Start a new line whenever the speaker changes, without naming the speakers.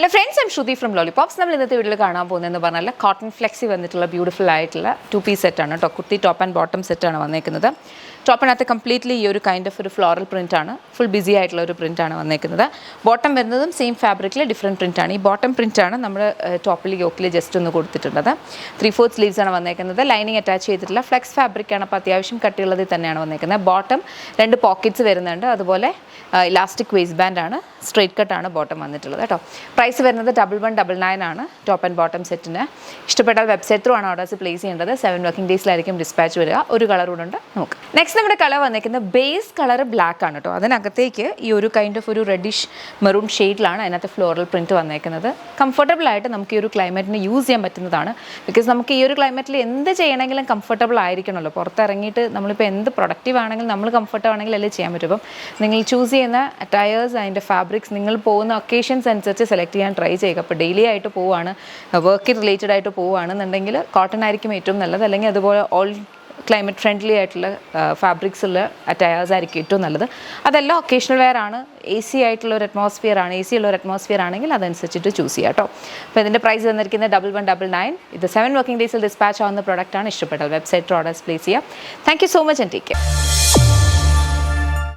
Hello friends, I'm Shruti from Lollipops. നമ്മൾ ഇന്നത്തെ വീട്ടിൽ കാണാൻ പോകുന്നതെന്ന് പറഞ്ഞാൽ കോട്ടൺ ഫ്ലെക്സി വന്നിട്ടുള്ള ബ്യൂട്ടിഫുൾ ആയിട്ടുള്ള 2-piece സെറ്റാണ് കേട്ടോ. കുർത്തി ടോപ്പ് ആൻഡ് ബോട്ടം സെറ്റാണ് വന്നേക്കുന്നത്. ടോപ്പിനകത്ത് കംപ്ലീറ്റ്ലി ഈ ഒരു കൈൻഡ് ഓഫ് ഒരു ഫ്ലോറൽ പ്രിൻ്റാണ്, ഫുൾ ബിസി ആയിട്ടുള്ള ഒരു പ്രിൻ്റാണ് വന്നേക്കുന്നത്. ബോട്ടം വരുന്നതും സെയിം ഫാബ്രിക്കിൽ ഡിഫറെൻറ്റ് പ്രിൻ്റാണ്. ഈ ബോട്ടം പ്രിൻ്റാണ് നമ്മൾ ടോപ്പിൽ യോക്കിൽ ജസ്റ്റ് ഒന്ന് കൊടുത്തിട്ടുള്ളത്. 3/4 സ്ലീവ്സ് ആണ് വന്നേക്കുന്നത്. ലൈനിങ് അറ്റാച്ച് ചെയ്തിട്ടുള്ള ഫ്ലെക്സ് ഫാബ്രിക്കാണ്, അപ്പോൾ അത്യാവശ്യം കട്ടിയുള്ളതിൽ തന്നെയാണ് വന്നേക്കുന്നത്. ബോട്ടം 2 പോക്കറ്റ്സ് വരുന്നുണ്ട്, അതുപോലെ ഇലാസ്റ്റിക് വേസ്റ്റ് ബാൻഡാണ്, സ്ട്രെയിറ്റ് കട്ടാണ് ബോട്ടം വന്നിട്ടുള്ളത് കേട്ടോ. പ്രൈസ് വരുന്നത് 1199 ആണ് ടോപ്പ് ആൻഡ് ബോട്ടം സെറ്റിന്. ഇഷ്ടപ്പെട്ടാൽ വെബ്സൈറ്റ് ത്രൂ ആണ് ഓർഡേഴ്സ് പ്ലേസ് ചെയ്യേണ്ടത്. 7 വർക്കിംഗ് ഡേയ്സിലായിരിക്കും ഡിസ്പാച്ച് വരിക. ഒരു കളർ കൂടെ ഉണ്ട്, നോക്കാം. നെക്സ്റ്റ് നമ്മുടെ കളർ വന്നിരിക്കുന്നത് ബേസ് കളർ ബ്ലാക്ക് ആണ് കേട്ടോ. അതിനകത്തേക്ക് ഈ ഒരു കൈൻഡ് ഓഫ് ഒരു റെഡിഷ് മെറൂൺ ഷെയ്ഡിലാണ് അതിനകത്ത് ഫ്ലോറൽ പ്രിൻറ്റ് വന്നേക്കുന്നത്. കംഫർട്ടബിൾ ആയിട്ട് നമുക്ക് ഈ ഒരു ക്ലൈമറ്റിന് യൂസ് ചെയ്യാൻ പറ്റുന്നതാണ്. ബിക്കോസ് നമുക്ക് ഈ ഒരു ക്ലൈമറ്റിൽ എന്ത് ചെയ്യണമെങ്കിലും കംഫർട്ടബിൾ ആയിരിക്കണമല്ലോ. പുറത്തിറങ്ങിയിട്ട് നമ്മളിപ്പോൾ എന്ത് പ്രൊഡക്റ്റീവ് ആണെങ്കിലും നമ്മൾ കംഫർട്ട് ആണെങ്കിൽ അല്ലേ ചെയ്യാൻ പറ്റും. അപ്പം നിങ്ങൾ ചൂസ് ചെയ്യുന്ന അറ്റയേഴ്സ്, അതിൻ്റെ ഫാബ്രിക്സ് നിങ്ങൾ പോകുന്ന ഒക്കേഷൻസ് അനുസരിച്ച് സെലക്ട് ചെയ്യാൻ ട്രൈ ചെയ്യുക. അപ്പോൾ ഡെയിലി ആയിട്ട് പോവുകയാണ്, വർക്ക് റിലേറ്റഡ് ആയിട്ട് പോവുകയാണെന്നുണ്ടെങ്കിൽ കോട്ടൺ ആയിരിക്കും ഏറ്റവും നല്ലത്. അല്ലെങ്കിൽ അതുപോലെ ഓൾ ക്ലൈമറ്റ് ഫ്രണ്ട്ലി ആയിട്ടുള്ള ഫാബ്രിക്സുള്ള അറ്റയേഴ്സ് ആയിരിക്കും ഏറ്റവും നല്ലത്. അതെല്ലാം ഒക്കേഷണൽ വെയർ ആണ്, AC ആയിട്ടുള്ള ഒരു അറ്റ്മോസ്ഫിയർ ആണ്. AC ഉള്ള ഒരു അറ്റ്മോസ്ഫിയർ ആണെങ്കിൽ അതനുസരിച്ചിട്ട് ചൂസ് ചെയ്യാം കേട്ടോ. അപ്പോൾ ഇതിൻ്റെ പ്രൈസ് വന്നിരിക്കുന്നത് 1199. ഇത് 7 വർക്കിംഗ് ഡേയ്സിൽ ഡിസ്പാച്ച് ആവുന്ന പ്രോഡക്റ്റാണ്. ഇഷ്ടപ്പെട്ടാൽ വെബ്സൈറ്റ് ഓർഡേഴ്സ് പ്ലേസ് ചെയ്യാം. Thank you so much and take care.